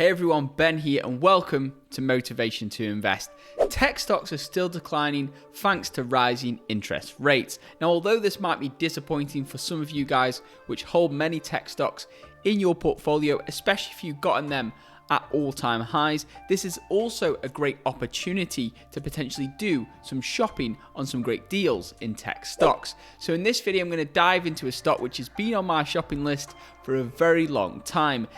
Hey everyone, Ben here and welcome to Motivation to Invest. Tech stocks are still declining thanks to rising interest rates. Now, although this might be disappointing for some of you guys which hold many tech stocks in your portfolio, especially if you've gotten them at all-time highs, this is also a great opportunity to potentially do some shopping on some great deals in tech stocks. So in this video, I'm going to dive into a stock which has been on my shopping list for a very long time.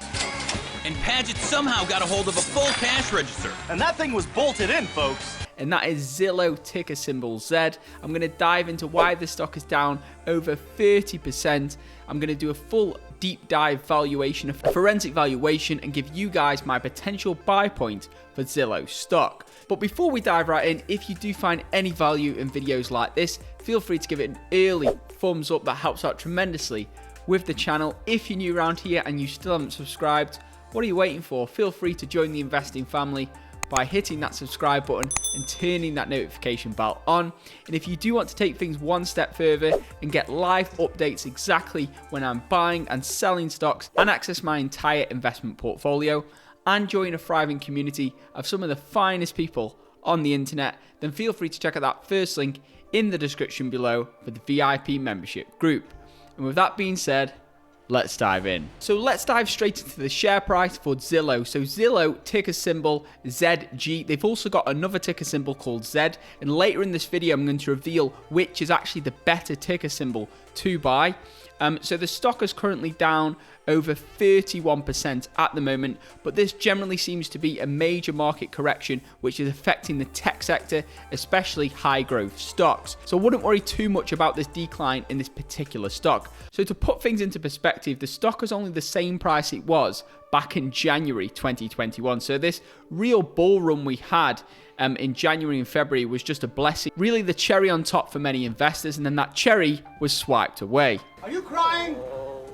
And Padgett somehow got a hold of a full cash register. And that thing was bolted in, folks. And that is Zillow, ticker symbol Z. I'm going to dive into why this stock is down over 30%. I'm going to do a full deep dive valuation, a forensic valuation, and give you guys my potential buy point for Zillow stock. But before we dive right in, if you do find any value in videos like this, feel free to give it an early thumbs up. That helps out tremendously with the channel. If you're new around here and you still haven't subscribed, what are you waiting for? Feel free to join the investing family by hitting that subscribe button and turning that notification bell on. And if you do want to take things one step further and get live updates exactly when I'm buying and selling stocks and access my entire investment portfolio and join a thriving community of some of the finest people on the internet, then feel free to check out that first link in the description below for the VIP membership group. And with that being said, let's dive in. So let's dive straight into the share price for Zillow. So Zillow, ticker symbol ZG. They've also got another ticker symbol called Z. And later in this video, I'm going to reveal which is actually the better ticker symbol to buy. So the stock is currently down over 31% at the moment, but this generally seems to be a major market correction which is affecting the tech sector, especially high growth stocks. So I wouldn't worry too much about this decline in this particular stock. So to put things into perspective, the stock is only the same price it was back in January 2021. So this real bull run we had in January and February was just a blessing. Really the cherry on top for many investors, and then that cherry was swiped away. Are you crying?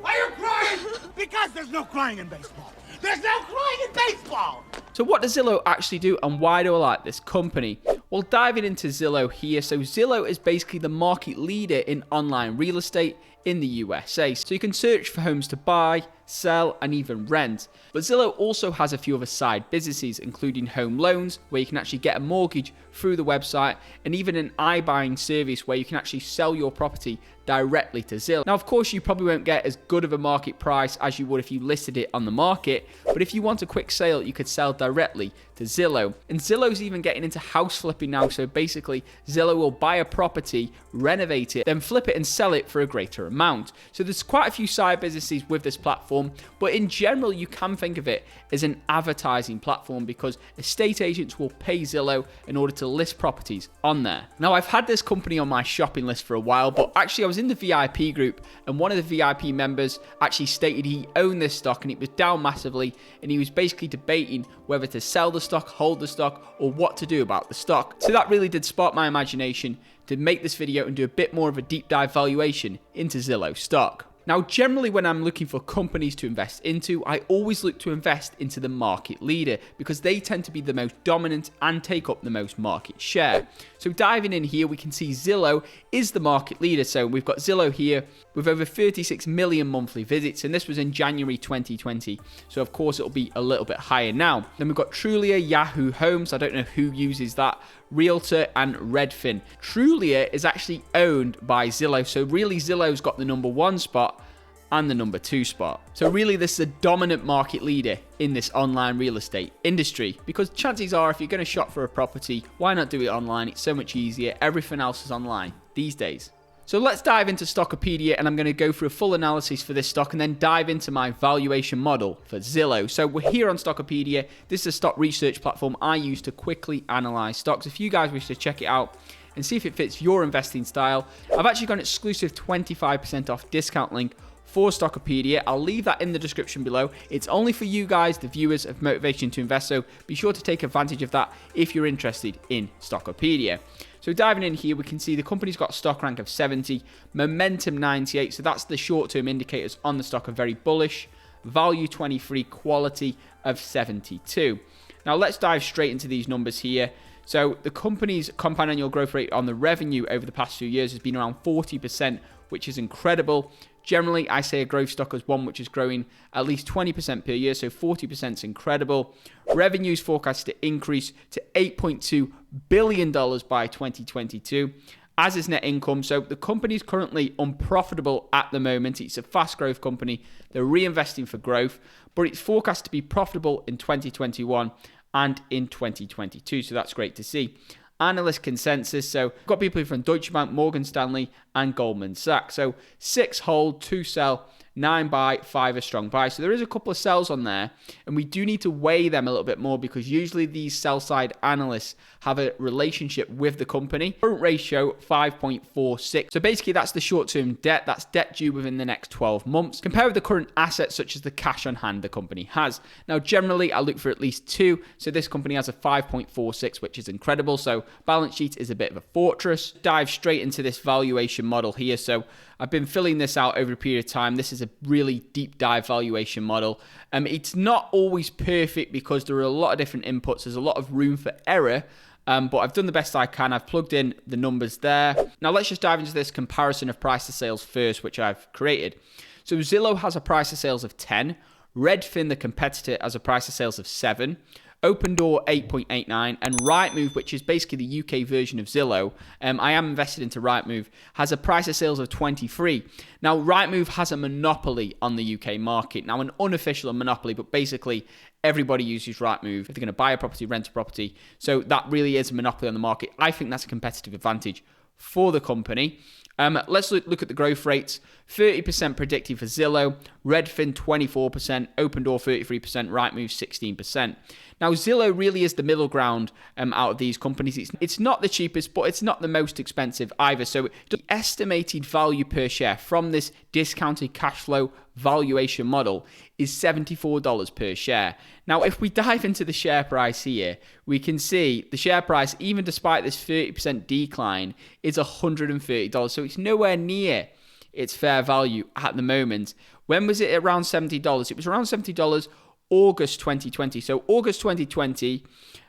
Are you crying? Because there's no crying in baseball. There's no crying in baseball. So what does Zillow actually do, and why do I like this company? Well, diving into Zillow here. So Zillow is basically the market leader in online real estate in the USA. So you can search for homes to buy, sell, and even rent. But Zillow also has a few other side businesses, including home loans, where you can actually get a mortgage through the website, and even an iBuying service where you can actually sell your property directly to Zillow. Now, of course, you probably won't get as good of a market price as you would if you listed it on the market, but if you want a quick sale, you could sell directly to Zillow. And Zillow's even getting into house flipping now, so basically Zillow will buy a property, renovate it, then flip it and sell it for a greater amount. So there's quite a few side businesses with this platform, but in general, you can think of it as an advertising platform because estate agents will pay Zillow in order to list properties on there. Now, I've had this company on my shopping list for a while, but actually I was in the VIP group and one of the VIP members actually stated he owned this stock and it was down massively, and he was basically debating whether to sell the stock, hold the stock, or what to do about the stock. So that really did spark my imagination to make this video and do a bit more of a deep dive valuation into Zillow stock. Now, generally when I'm looking for companies to invest into, I always look to invest into the market leader because they tend to be the most dominant and take up the most market share. So diving in here, we can see Zillow is the market leader. So we've got Zillow here with over 36 million monthly visits, and this was in January 2020. So of course it'll be a little bit higher now. Then we've got Trulia, Yahoo Homes. I don't know who uses that. Realtor and Redfin. Trulia is actually owned by Zillow, so really Zillow's got the number one spot and the number two spot. So really this is a dominant market leader in this online real estate industry, because chances are if you're going to shop for a property, why not do it online? It's so much easier. Everything else is online these days. So let's dive into Stockopedia, and I'm going to go through a full analysis for this stock and then dive into my valuation model for Zillow. So we're here on Stockopedia. This is a stock research platform I use to quickly analyze stocks. If you guys wish to check it out and see if it fits your investing style, I've actually got an exclusive 25% off discount link for Stockopedia. I'll leave that in the description below. It's only for you guys, the viewers of Motivation to Invest, so be sure to take advantage of that if you're interested in Stockopedia. So diving in here, we can see the company's got a stock rank of 70, momentum 98, so that's the short-term indicators on the stock are very bullish, value 23, quality of 72. Now let's dive straight into these numbers here. So the company's compound annual growth rate on the revenue over the past few years has been around 40%, which is incredible. Generally, I say a growth stock as one which is growing at least 20% per year, so 40% is incredible. Revenues forecast to increase to $8.2 billion by 2022, as is net income. So the company is currently unprofitable at the moment. It's a fast growth company. They're reinvesting for growth, but it's forecast to be profitable in 2021 and in 2022. So that's great to see. Analyst consensus. So we've got people from Deutsche Bank, Morgan Stanley, and Goldman Sachs. So 6 hold, 2 sell, 9 buy, 5 a strong buy. So there is a couple of sells on there, and we do need to weigh them a little bit more because usually these sell side analysts have a relationship with the company. Current ratio 5.46. So basically that's the short-term debt. That's debt due within the next 12 months. Compare with the current assets such as the cash on hand the company has. Now generally I look for at least 2. So this company has a 5.46, which is incredible. So balance sheet is a bit of a fortress. Dive straight into this valuation model here. So I've been filling this out over a period of time. This is a really deep dive valuation model. It's not always perfect because there are a lot of different inputs. There's a lot of room for error, but I've done the best I can. I've plugged in the numbers there. Now let's just dive into this comparison of price to sales first, which I've created. So Zillow has a price to sales of 10. Redfin, the competitor, has a price to sales of 7. Opendoor 8.89, and Rightmove, which is basically the UK version of Zillow, I am invested into Rightmove, has a price of sales of 23. Now Rightmove has a monopoly on the UK market. Now an unofficial monopoly, but basically everybody uses Rightmove if they're going to buy a property, rent a property. So that really is a monopoly on the market. I think that's a competitive advantage for the company. Let's look at the growth rates. 30% predicted for Zillow, Redfin 24%, Opendoor 33%, Rightmove 16%. Now Zillow really is the middle ground out of these companies. It's not the cheapest, but it's not the most expensive either. So the estimated value per share from this discounted cash flow valuation model is $74 per share. Now, if we dive into the share price here, we can see the share price, even despite this 30% decline, is $130. So it's nowhere near its fair value at the moment. When was it around $70? It was around $70 August 2020. So August 2020,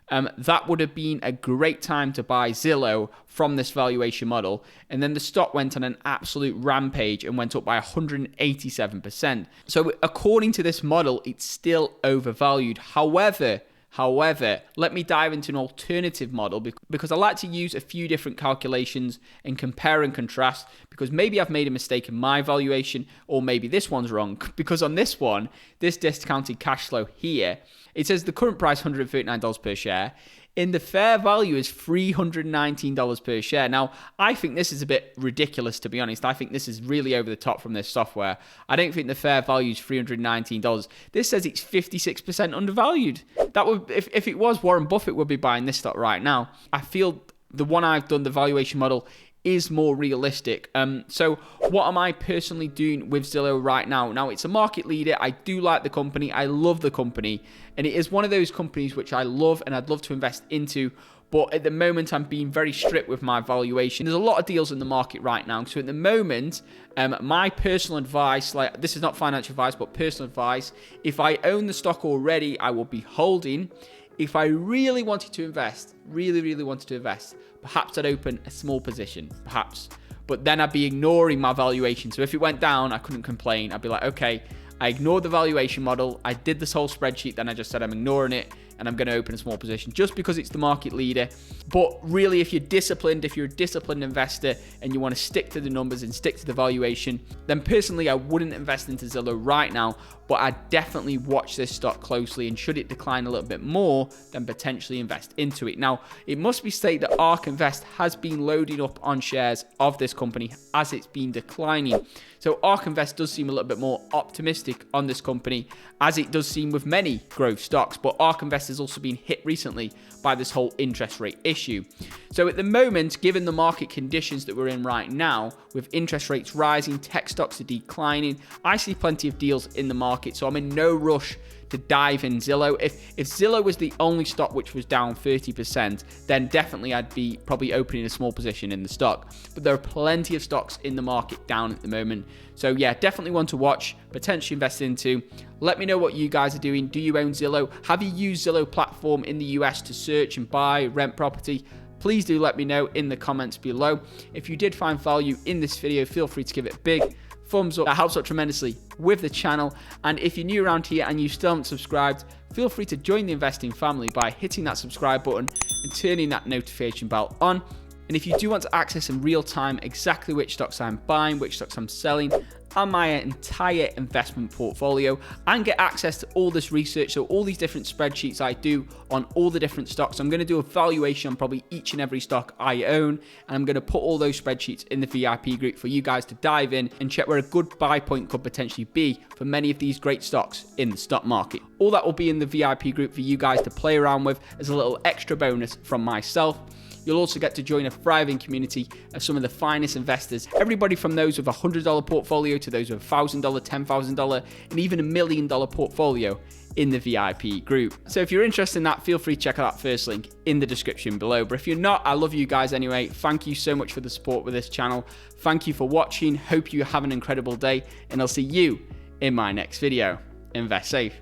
that would have been a great time to buy Zillow from this valuation model. And then the stock went on an absolute rampage and went up by 187%. So according to this model, it's still overvalued. However, let me dive into an alternative model because I like to use a few different calculations and compare and contrast, because maybe I've made a mistake in my valuation, or maybe this one's wrong. Because on this one, this discounted cash flow here, it says the current price $139 per share. In the fair value is $319 per share. Now, I think this is a bit ridiculous, to be honest. I think this is really over the top from this software. I don't think the fair value is $319. This says it's 56% undervalued. That would, if it was, Warren Buffett would be buying this stock right now. I feel the one I've done, the valuation model, is more realistic. So what am I personally doing with Zillow right now? Now, it's a market leader. I do like the company. I love the company. And it is one of those companies which I love and I'd love to invest into. But at the moment, I'm being very strict with my valuation. There's a lot of deals in the market right now. So at the moment, my personal advice, like this is not financial advice, but personal advice, if I own the stock already, I will be holding. If I really wanted to invest, really wanted to invest, perhaps I'd open a small position, perhaps. But then I'd be ignoring my valuation. So if it went down, I couldn't complain. I'd be like, okay, I ignored the valuation model. I did this whole spreadsheet. Then I just said I'm ignoring it and I'm going to open a small position just because it's the market leader. But really, if you're disciplined, if you're a disciplined investor and you want to stick to the numbers and stick to the valuation, then personally, I wouldn't invest into Zillow right now, but I'd definitely watch this stock closely, and should it decline a little bit more, then potentially invest into it. Now, it must be stated that ARK Invest has been loading up on shares of this company as it's been declining. So ARK Invest does seem a little bit more optimistic on this company, as it does seem with many growth stocks, but ARK Invest has also been hit recently by this whole interest rate issue. So at the moment, given the market conditions that we're in right now, with interest rates rising, tech stocks are declining, I see plenty of deals in the market, so I'm in no rush to dive in Zillow. If Zillow was the only stock which was down 30%, then definitely I'd be probably opening a small position in the stock. But there are plenty of stocks in the market down at the moment. So yeah, definitely one to watch, potentially invest into. Let me know what you guys are doing. Do you own Zillow? Have you used Zillow platform in the US to search and buy, rent property? Please do let me know in the comments below. If you did find value in this video, feel free to give it a big thumbs up. That helps out tremendously with the channel. And if you're new around here and you still haven't subscribed, feel free to join the investing family by hitting that subscribe button and turning that notification bell on. And if you do want to access in real time exactly which stocks I'm buying, which stocks I'm selling, and my entire investment portfolio, and get access to all this research, so all these different spreadsheets I do on all the different stocks. I'm going to do a valuation on probably each and every stock I own, and I'm going to put all those spreadsheets in the VIP group for you guys to dive in and check where a good buy point could potentially be for many of these great stocks in the stock market. All that will be in the VIP group for you guys to play around with as a little extra bonus from myself. You'll also get to join a thriving community of some of the finest investors, everybody from those with a $100 portfolio to those with a $1,000, $10,000, and even $1 million portfolio in the VIP group. So if you're interested in that, feel free to check out that first link in the description below. But if you're not, I love you guys anyway. Thank you so much for the support with this channel. Thank you for watching. Hope you have an incredible day, and I'll see you in my next video. Invest safe.